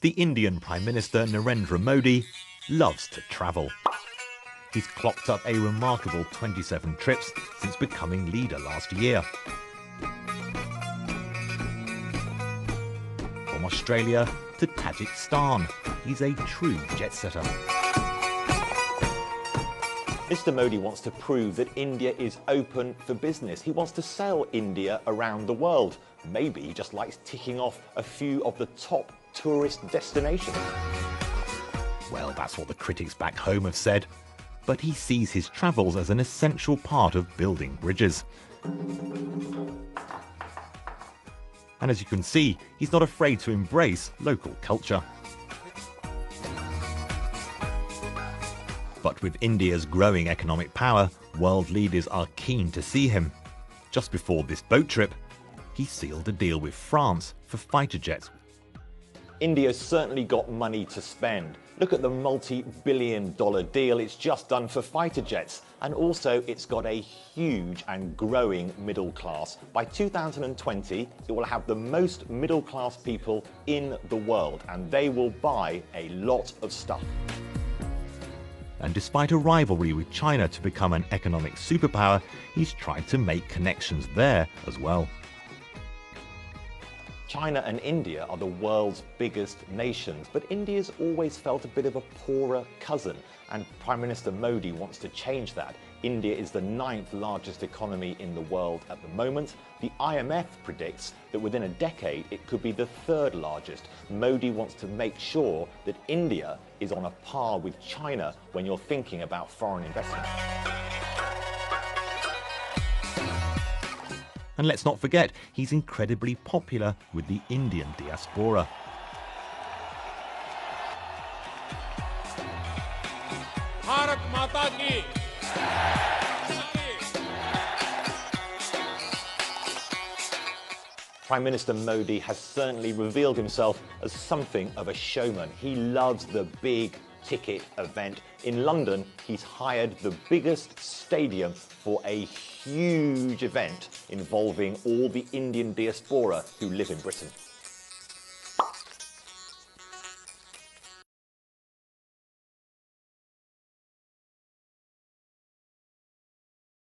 The Indian Prime Minister Narendra Modi loves to travel. He's clocked up a remarkable 27 trips since becoming leader last year. From Australia to Tajikistan, he's a true jet-setter. Mr. Modi wants to prove that India is open for business. He wants to sell India around the world. Maybe he just likes ticking off a few of the top tourist destinations. Well, that's what the critics back home have said. But he sees his travels as an essential part of building bridges. And as you can see, he's not afraid to embrace local culture. But with India's growing economic power, world leaders are keen to see him. Just before this boat trip, he sealed a deal with France for fighter jets. India's certainly got money to spend. Look at the multi-billion-dollar deal it's just done for fighter jets. And also, it's got a huge and growing middle class. By 2020, it will have the most middle-class people in the world, and they will buy a lot of stuff. And despite a rivalry with China to become an economic superpower, he's tried to make connections there as well. China and India are the world's biggest nations, but India's always felt a bit of a poorer cousin, and Prime Minister Modi wants to change that. India is the 9th largest economy in the world at the moment. The IMF predicts that within a decade it could be the 3rd largest. Modi wants to make sure that India is on a par with China when you're thinking about foreign investment. And let's not forget, he's incredibly popular with the Indian diaspora. Bharat Mata ki. Prime Minister Modi has certainly revealed himself as something of a showman. He loves the big ticket event. In London, he's hired the biggest stadium for a huge event involving all the Indian diaspora who live in Britain.